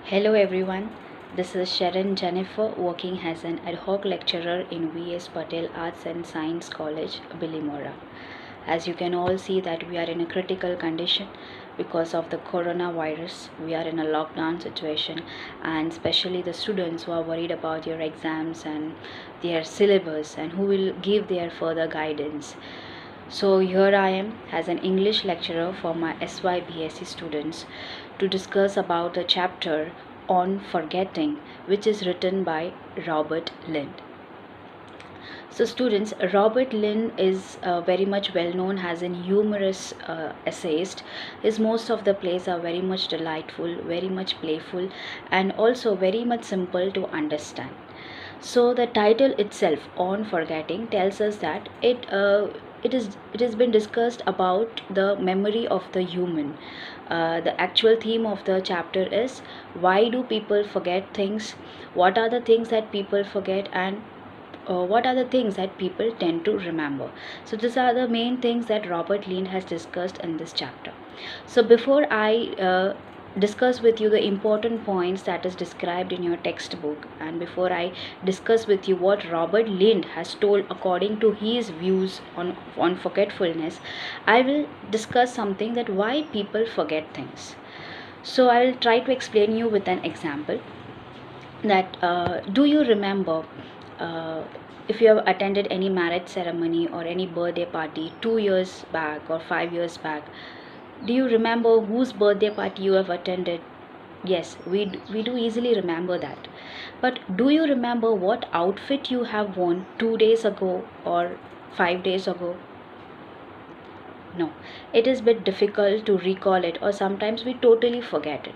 Hello everyone, this is Sharon Jennifer working as an ad hoc lecturer in V.S. Patel Arts and Science College, Bilimora. As you can all see that we are in a critical condition because of the coronavirus. We are in a lockdown situation, and especially the students who are worried about their exams and their syllabus and who will give their further guidance. So here I am as an English lecturer for my SY B.Sc students to discuss about the chapter on forgetting, which is written by Robert Lynd. So students, Robert Lynd is very much well known as an humorous essayist. His most of the plays are very much delightful, very much playful, and also very much simple to understand. So the title itself, On Forgetting, tells us that it has been discussed about the memory of the human. The actual theme of the chapter is why do people forget things, what are the things that people forget, and what are the things that people tend to remember. So these are the main things that Robert Lynd has discussed in this chapter. So before I discuss with you the important points that is described in your textbook, and before I discuss with you what Robert Lynd has told according to his views on forgetfulness, I will discuss something that why people forget things. So I will try to explain you with an example that do you remember if you have attended any marriage ceremony or any birthday party 2 years back or 5 years back, do you remember whose birthday party you have attended? Yes, we do easily remember that. But do you remember what outfit you have worn 2 days ago or 5 days ago? No, it is a bit difficult to recall it, or sometimes we totally forget it.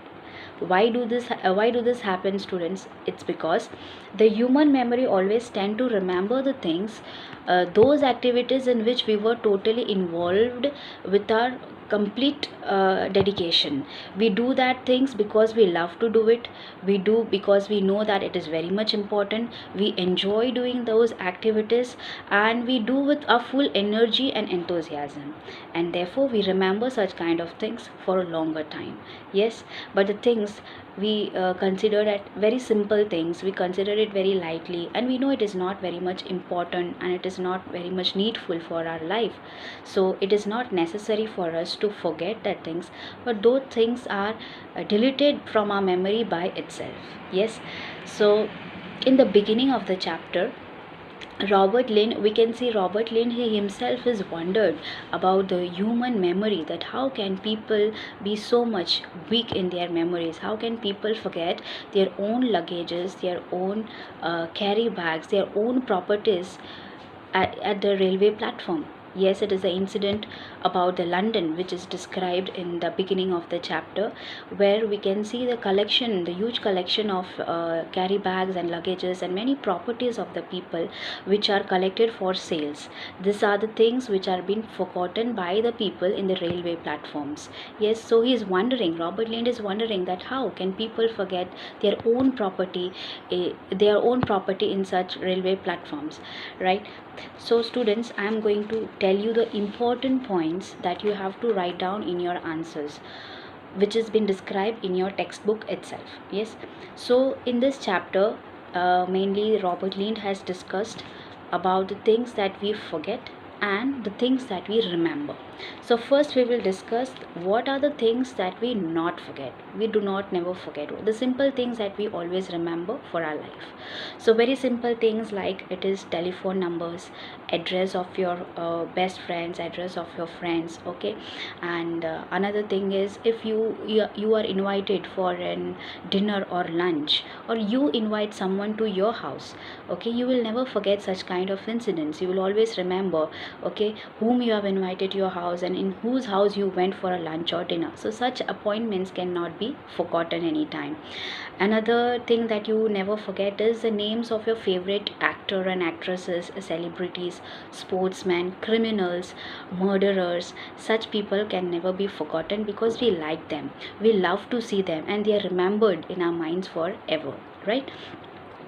Why do this happen, students? It's because the human memory always tend to remember the things, those activities in which we were totally involved with our complete dedication. We do that things because we love to do it. We do because we know that it is very much important. We enjoy doing those activities, and we do with our full energy and enthusiasm, and therefore we remember such kind of things for a longer time. Yes, but the things we consider it very simple things, we consider it very lightly, and we know it is not very much important and it is not very much needful for our life. So it is not necessary for us to forget that things, but those things are deleted from our memory by itself. Yes, so in the beginning of the chapter, we can see Robert Lynd, he himself has wondered about the human memory, that how can people be so much weak in their memories? How can people forget their own luggages, their own carry bags, their own properties at the railway platform? Yes, it is the incident about the London which is described in the beginning of the chapter, where we can see the huge collection of carry bags and luggages and many properties of the people which are collected for sales. These are the things which are being forgotten by the people in the railway platforms. Yes, so he is wondering, Robert Lynd is wondering that how can people forget their own property in such railway platforms, right? So students, I am going to tell you the important points that you have to write down in your answers, which has been described in your textbook itself. Yes, so in this chapter, mainly Robert Lynd has discussed about the things that we forget and the things that we remember. So first we will discuss what are the things that we not forget. We do not never forget the simple things that we always remember for our life. So very simple things like it is telephone numbers, address of your best friends, address of your friends, okay? And another thing is if you are invited for an dinner or lunch, or you invite someone to your house, okay, you will never forget such kind of incidents. You will always remember, okay, whom you have invited to your house and in whose house you went for a lunch or dinner. So such appointments cannot be forgotten anytime. Another thing that you never forget is the names of your favorite actor and actresses, celebrities, sportsmen, criminals, murderers. Such people can never be forgotten because we like them, we love to see them, and they are remembered in our minds forever, right?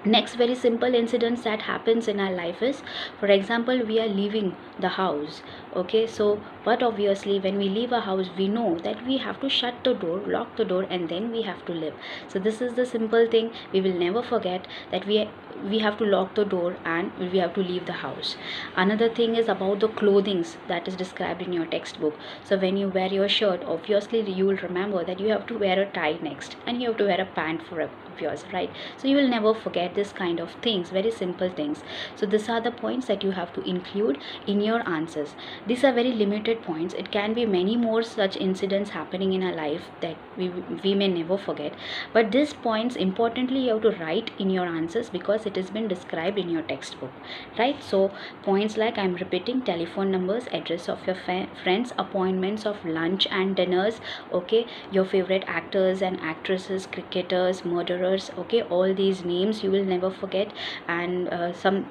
Next very simple incidents that happens in our life is, for example, we are leaving the house, okay, so But obviously when we leave a house, we know that we have to shut the door, lock the door, and then we have to live. So this is the simple thing we will never forget, that we have to lock the door and we have to leave the house. Another thing is about the clothings that is described in your textbook. So when you wear your shirt, obviously you will remember that you have to wear a tie next, and you have to wear a pant for of yours, right? So you will never forget this kind of things, very simple things. So these are the points that you have to include in your answers. These are very limited points. It can be many more such incidents happening in our life that we may never forget, but these points importantly you have to write in your answers because it has been described in your textbook, right? So points like, I'm repeating, telephone numbers, address of your friends, appointments of lunch and dinners, okay, your favorite actors and actresses, cricketers, murderers, okay, all these names you will never forget, and some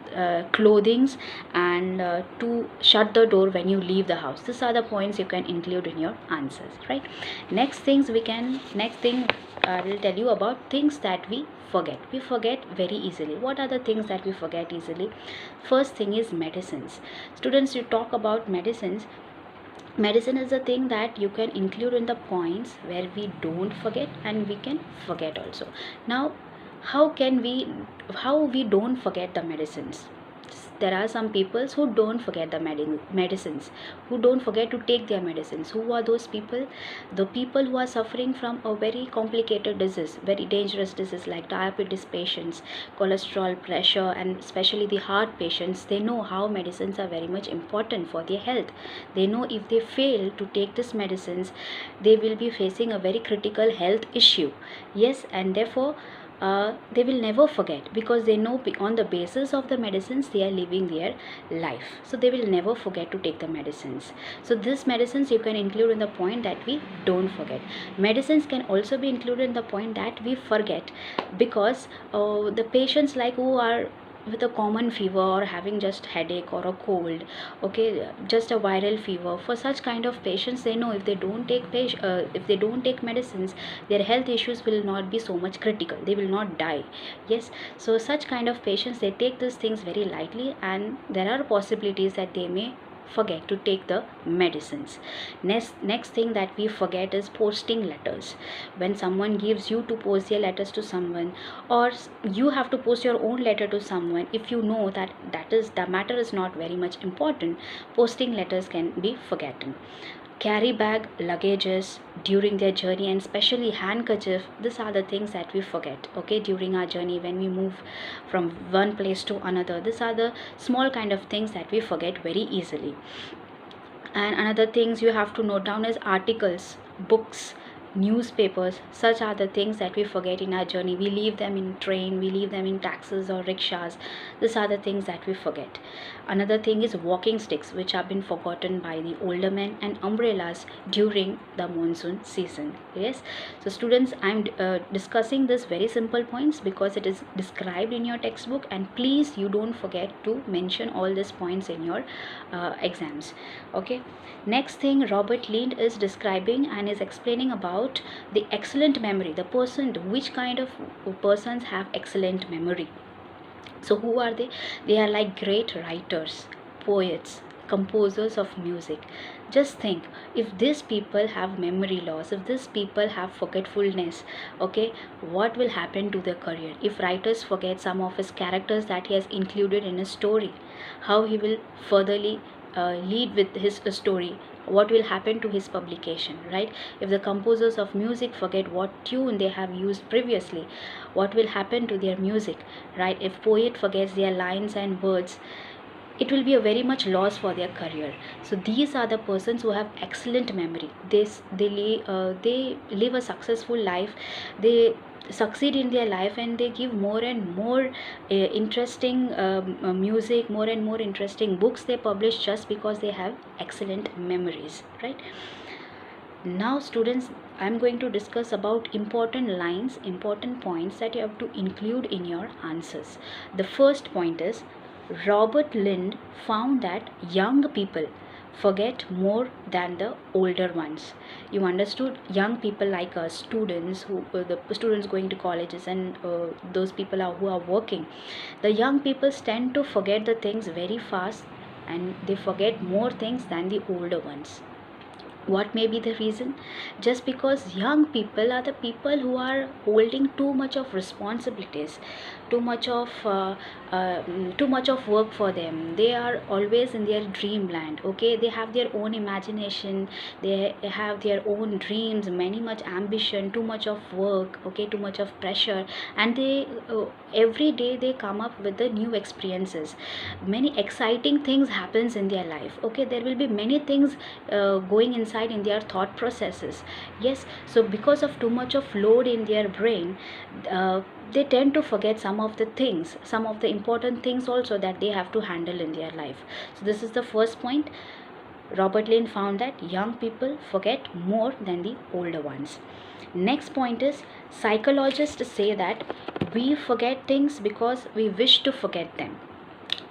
clothings, and to shut the door when you leave the house. These are the points you can include in your answers, right? Next thing I will tell you about things that we forget. We forget very easily. What are the things that we forget easily? First thing is medicines. Students, you talk about medicines. Medicine is a thing that you can include in the points where we don't forget and we can forget also. Now, how we don't forget the medicines? There are some people who don't forget the medicines, who don't forget to take their medicines. Who are those people? The people who are suffering from a very complicated disease, very dangerous disease like diabetes patients, cholesterol, pressure, and especially the heart patients. They know how medicines are very much important for their health. They know if they fail to take these medicines, they will be facing a very critical health issue. Yes, and therefore they will never forget, because they know on the basis of the medicines they are living their life. So they will never forget to take the medicines. So these medicines you can include in the point that we don't forget. Medicines can also be included in the point that we forget, because the patients like who are with a common fever or having just headache or a cold, okay, just a viral fever, for such kind of patients, they know if they don't take medicines, their health issues will not be so much critical, they will not die. Yes, so such kind of patients, they take these things very lightly, and there are possibilities that they may forget to take the medicines. Next thing that we forget is posting letters. When someone gives you to post their letters to someone, or you have to post your own letter to someone, if you know that the matter is not very much important, posting letters can be forgotten. Carry bag, luggages during their journey, and especially handkerchief, these are the things that we forget, okay, during our journey when we move from one place to another. These are the small kind of things that we forget very easily. And another things you have to note down is articles, books, newspapers. Such are the things that we forget in our journey. We leave them in train, we leave them in taxis or rickshaws. These are the things that we forget. Another thing is walking sticks, which have been forgotten by the older men, and umbrellas during the monsoon season. Yes, so students, I'm discussing this very simple points because it is described in your textbook, and please you don't forget to mention all these points in your exams. Okay, next thing Robert Lynd is describing and is explaining about the excellent memory, the person, which kind of persons have excellent memory. So who are they? They are like great writers, poets, composers of music. Just think, if these people have memory loss, if these people have forgetfulness, okay, what will happen to their career? If writers forget some of his characters that he has included in his story, how he will furtherly lead with his story, what will happen to his publication, right? If the composers of music forget what tune they have used previously, what will happen to their music, right? If poet forgets their lines and words, it will be a very much loss for their career. So these are the persons who have excellent memory. They live a successful life, they succeed in their life, and they give more and more interesting music, more and more interesting books they publish, just because they have excellent memories, right? Now students, I'm going to discuss about important lines, important points that you have to include in your answers. The first point is, Robert Lynd found that young people forget more than the older ones. You understood? Young people like us, students, the students going to colleges, and those people who are working, the young people tend to forget the things very fast and they forget more things than the older ones. What may be the reason? Just because young people are the people who are holding too much of responsibilities, too much of too much of work for them. They are always in their dreamland. Okay, they have their own imagination, they have their own dreams, many much ambition, too much of work, okay, too much of pressure, and they every day they come up with the new experiences. Many exciting things happens in their life. Okay, there will be many things going inside in their thought processes. Yes, so because of too much of load in their brain, they tend to forget some of the things, some of the important things also that they have to handle in their life. So this is the first point. Robert Lynd found that young people forget more than the older ones. Next point is, psychologists say that we forget things because we wish to forget them.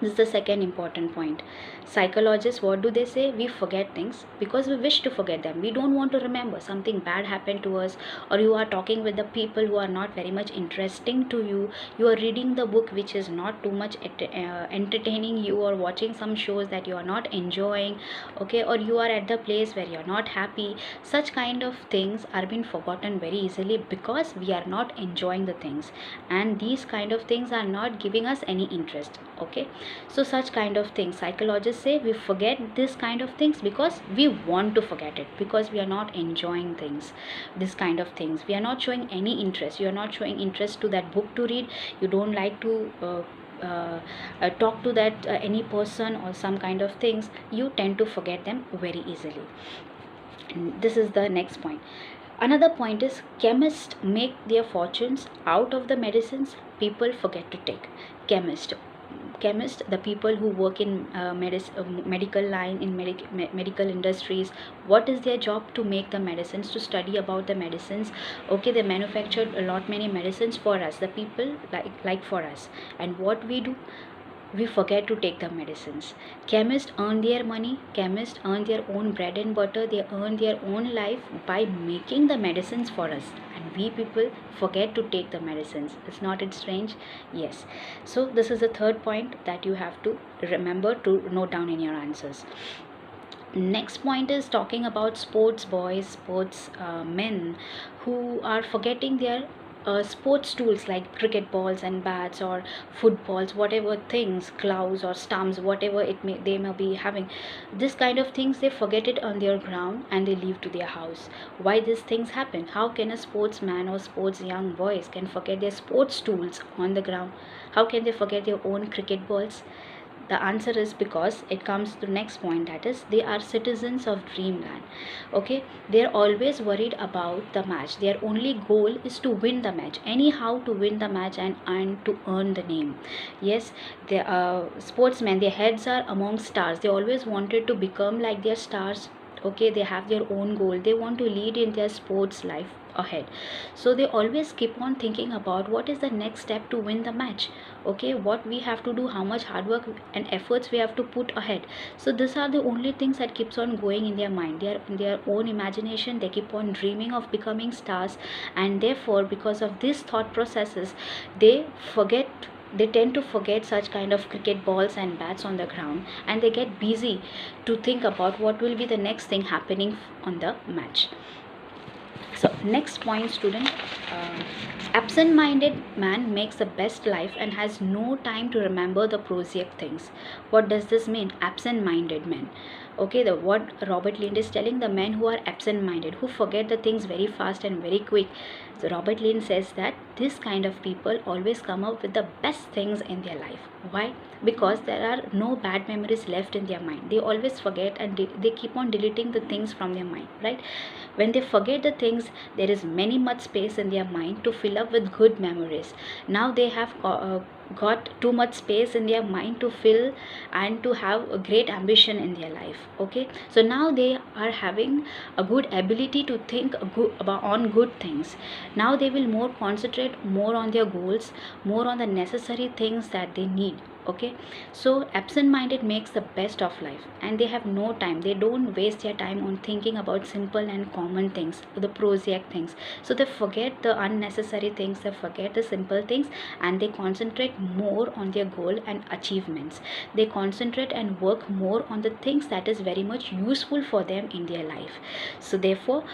This is the second important point. Psychologists, what do they say? We forget things because we wish to forget them. We don't want to remember something bad happened to us, or you are talking with the people who are not very much interesting to you. You are reading the book which is not too much entertaining you, or watching some shows that you are not enjoying. Okay, or you are at the place where you are not happy. Such kind of things are being forgotten very easily because we are not enjoying the things, and these kind of things are not giving us any interest. Okay, so such kind of things, psychologists say we forget this kind of things because we want to forget it, because we are not enjoying things, this kind of things. We are not showing any interest. You are not showing interest to that book to read. You don't like to talk to that any person or some kind of things. You tend to forget them very easily. And this is the next point. Another point is, chemists make their fortunes out of the medicines people forget to take. Chemist, the people who work in medical line, in medical industries, what is their job? To make the medicines, to study about the medicines. Okay, they manufacture a lot many medicines for us, the people, like for us. And what we do, we forget to take the medicines. Chemists earn their money, chemists earn their own bread and butter, they earn their own life by making the medicines for us, and we people forget to take the medicines. It's not it strange? Yes. So this is the third point that you have to remember to note down in your answers. Next point is talking about sports boys, sports men who are forgetting their sports tools like cricket balls and bats, or footballs, whatever things, gloves or stumps, whatever they may be having. This kind of things, they forget it on their ground and they leave to their house. Why these things happen? How can a sportsman or sports young boys can forget their sports tools on the ground? How can they forget their own cricket balls? The answer is because it comes to the next point, that is, they are citizens of dreamland. Okay, they're always worried about the match. Their only goal is to win the match, anyhow to win the match, and to earn the name. Yes, they are sportsmen, their heads are among stars. They always wanted to become like their stars. Okay, they have their own goal, they want to lead in their sports life ahead. So they always keep on thinking about what is the next step to win the match. Okay, what we have to do, how much hard work and efforts we have to put ahead. So these are the only things that keeps on going in their mind. They are in their own imagination, they keep on dreaming of becoming stars, and therefore because of these thought processes, they tend to forget such kind of cricket balls and bats on the ground, and they get busy to think about what will be the next thing happening on the match. So next point, student, absent-minded man makes the best life and has no time to remember the prosaic things. What does this mean? Absent-minded men. Okay, what Robert Lynd is telling, the men who are absent-minded, who forget the things very fast and very quick. So Robert Lynd says that this kind of people always come up with the best things in their life. Why? Because there are no bad memories left in their mind. They always forget, and they keep on deleting the things from their mind, right? When they forget the things, there is many much space in their mind to fill up with good memories. Now they have got too much space in their mind to fill and to have a great ambition in their life. Okay, so now they are having a good ability to think on good things. Now they will more concentrate more on their goals, more on the necessary things that they need. Okay, so absent-minded makes the best of life, and they have no time. They don't waste their time on thinking about simple and common things, the prosaic things. So they forget the unnecessary things, they forget the simple things, and they concentrate more on their goal and achievements. They concentrate and work more on the things that is very much useful for them in their life. So therefore,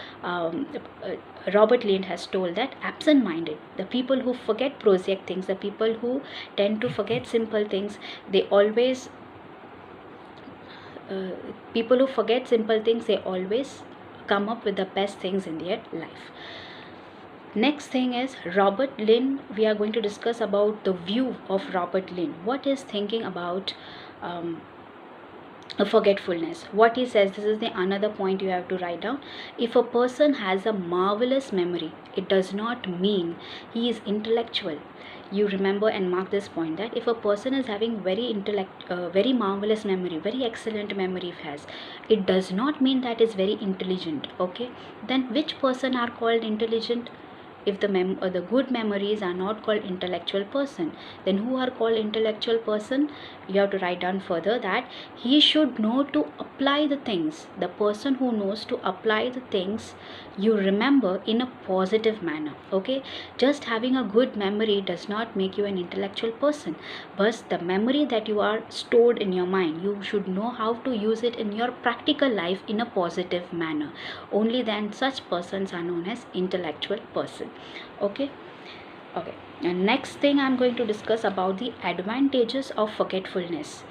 Robert Lynd has told that absent-minded, the people who forget prosaic things, the people who tend to forget simple things, they always people who forget simple things, they always come up with the best things in their life. Next thing is Robert Lynd. We are going to discuss about the view of Robert Lynd. What is thinking about forgetfulness? What he says, this is the another point you have to write down. If a person has a marvelous memory, it does not mean he is intellectual. You remember and mark this point, that if a person is having very marvelous memory, very excellent memory if has, it does not mean that is very intelligent. Okay, then which person are called intelligent? If the good memories are not called intellectual person, then who are called intellectual person? You have to write down further that he should know to apply the things. The person who knows to apply the things you remember in a positive manner. Okay, just having a good memory does not make you an intellectual person, but the memory that you are stored in your mind, you should know how to use it in your practical life in a positive manner. Only then such persons are known as intellectual person. Okay, and next thing I'm going to discuss about the advantages of forgetfulness.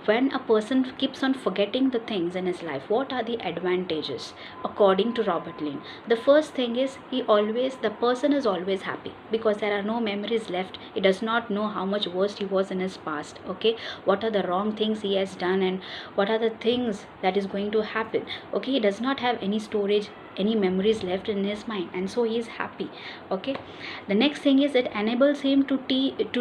When a person keeps on forgetting the things in his life, what are the advantages according to Robert Lynd? The first thing is, the person is always happy because there are no memories left. He does not know how much worse he was in his past. Okay, what are the wrong things he has done and what are the things that is going to happen. Okay, he does not have any storage, any memories left in his mind, and so he is happy. Okay, the next thing is, it enables him to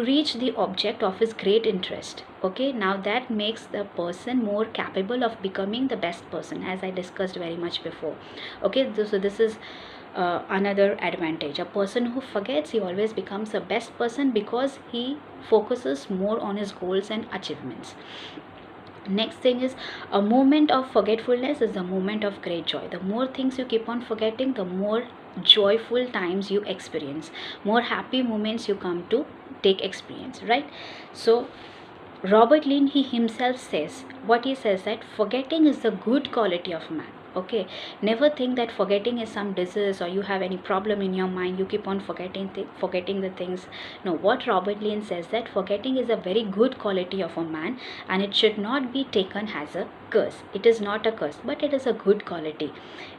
reach the object of his great interest. Okay, now that makes the person more capable of becoming the best person, as I discussed very much before. Okay, so this is another advantage. A person who forgets, he always becomes the best person because he focuses more on his goals and achievements. Next thing is, a moment of forgetfulness is a moment of great joy. The more things you keep on forgetting, the more joyful times you experience, more happy moments you come to take experience, right? So Robert Lynd, he himself says, what he says, that forgetting is the good quality of man. Okay, never think that forgetting is some disease or you have any problem in your mind, you keep on forgetting the things. No, what Robert Lynd says, that forgetting is a very good quality of a man and it should not be taken as a curse. It is not a curse, but it is a good quality.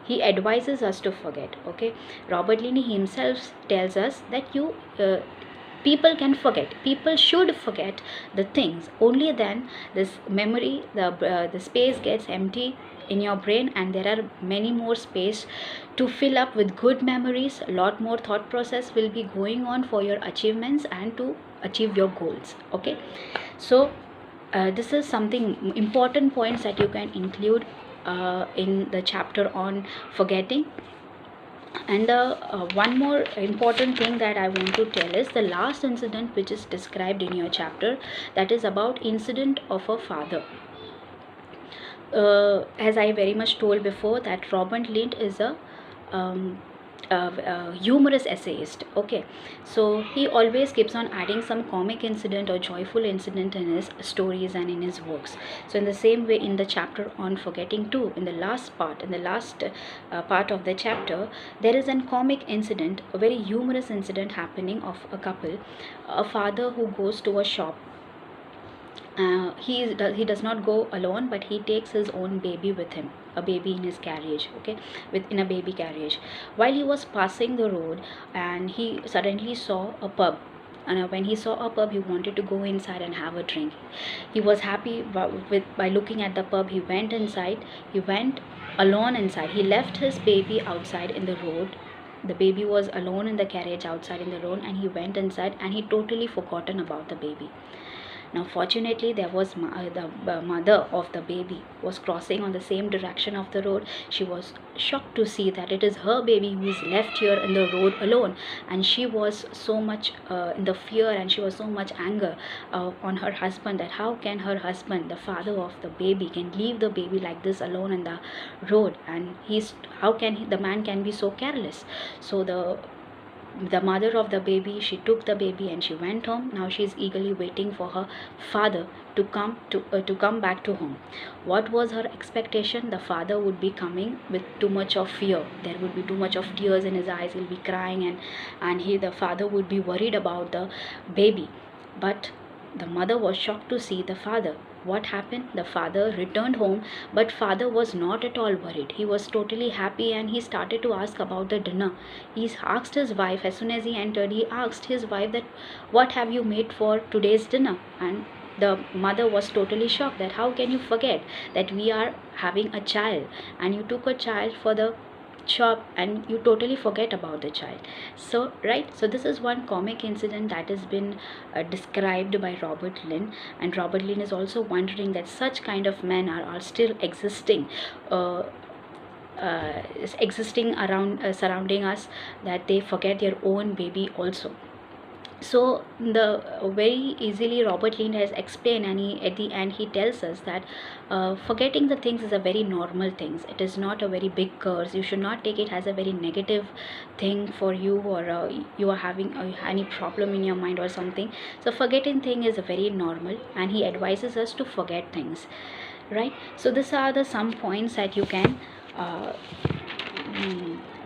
He advises us to forget. Okay, Robert Lynd himself tells us that people can forget, people should forget the things. Only then this memory, the space gets empty in your brain, and there are many more space to fill up with good memories. A lot more thought process will be going on for your achievements and to achieve your goals. Okay, so this is something important points that you can include in the chapter on forgetting. And the one more important thing that I want to tell is the last incident which is described in your chapter, that is about incident of a father. As I very much told before, that Robert Lynd is um, a humorous essayist. Okay, so he always keeps on adding some comic incident or joyful incident in his stories and in his works. So in the same way, in the chapter on forgetting too, in the last part of the chapter, there is a comic incident, a very humorous incident happening of a couple, a father who goes to a shop. He does not go alone, but he takes his own baby with him, a baby in his carriage. Okay, in a baby carriage. While he was passing the road, and he suddenly saw a pub. And when he saw a pub, he wanted to go inside and have a drink. He was happy by looking at the pub. He went inside. He went alone inside. He left his baby outside in the road. The baby was alone in the carriage outside in the road, and he went inside and he totally forgotten about the baby. Now fortunately there was the mother of the baby was crossing on the same direction of the road. She was shocked to see that it is her baby who is left here in the road alone, and she was so much in the fear, and she was so much anger on her husband, that how can her husband, the father of the baby, can leave the baby like this alone in the road, and how can the man can be so careless. So the mother of the baby, she took the baby and she went home. Now she is eagerly waiting for her father to come back to home. What was her expectation? The father would be coming with too much of fear. There would be too much of tears in his eyes. He'll be crying, and the father would be worried about the baby. But the mother was shocked to see the father. What happened? The father returned home, but father was not at all worried. He was totally happy, and he started to ask about the dinner. He asked his wife, as soon as he entered, he asked his wife that, what have you made for today's dinner? And the mother was totally shocked that how can you forget that we are having a child, and you took a child for the shop and you totally forget about the child. So so this is one comic incident that has been described by Robert Lynd, and Robert Lynd is also wondering that such kind of men are still existing existing around surrounding us, that they forget their own baby also. So the very easily Robert Lynd has explained, and at the end he tells us that forgetting the things is a very normal thing. It is not a very big curse. You should not take it as a very negative thing for you, or you are having any problem in your mind or something. So forgetting thing is a very normal, and he advises us to forget things, right? So these are the some points that you can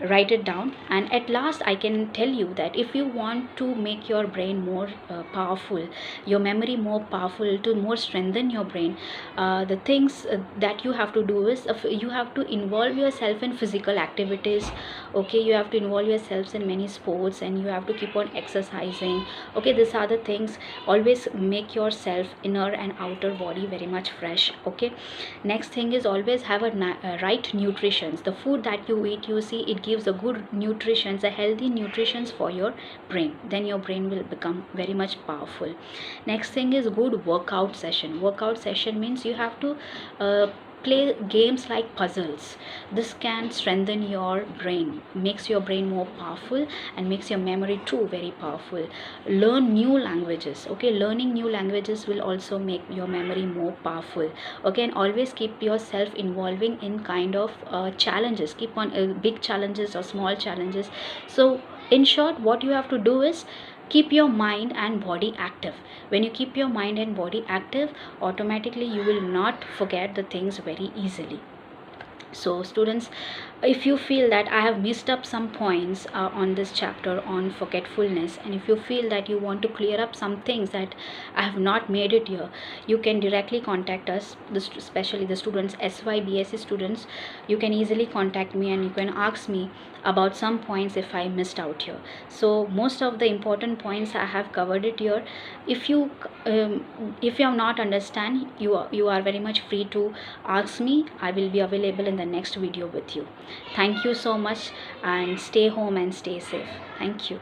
write it down. And at last I can tell you that if you want to make your brain more powerful, your memory more powerful, to more strengthen your brain, the things that you have to do is you have to involve yourself in physical activities. Okay, you have to involve yourselves in many sports, and you have to keep on exercising. Okay, these are the things. Always make yourself inner and outer body very much fresh. Okay, next thing is always have a right nutrition. The food that you eat, you see, it gives a good nutrition, a healthy nutrition for your brain. Then your brain will become very much powerful. Next thing is good workout session. Workout session means you have to play games like puzzles. This can strengthen your brain, makes your brain more powerful, and makes your memory too very powerful. Learn new languages. Okay, learning new languages will also make your memory more powerful. Okay, and always keep yourself involving in kind of challenges. Keep on big challenges or small challenges. So in short, what you have to do is keep your mind and body active. When you keep your mind and body active, automatically you will not forget the things very easily. So students, if you feel that I have missed up some points on this chapter on forgetfulness, and if you feel that you want to clear up some things that I have not made it here, you can directly contact us, especially the students, SY B.Sc students. You can easily contact me, and you can ask me about some points if I missed out here. So most of the important points I have covered it here. If you have not understand, you are very much free to ask me. I will be available in the next video with you. Thank you so much, and stay home and stay safe. Thank you.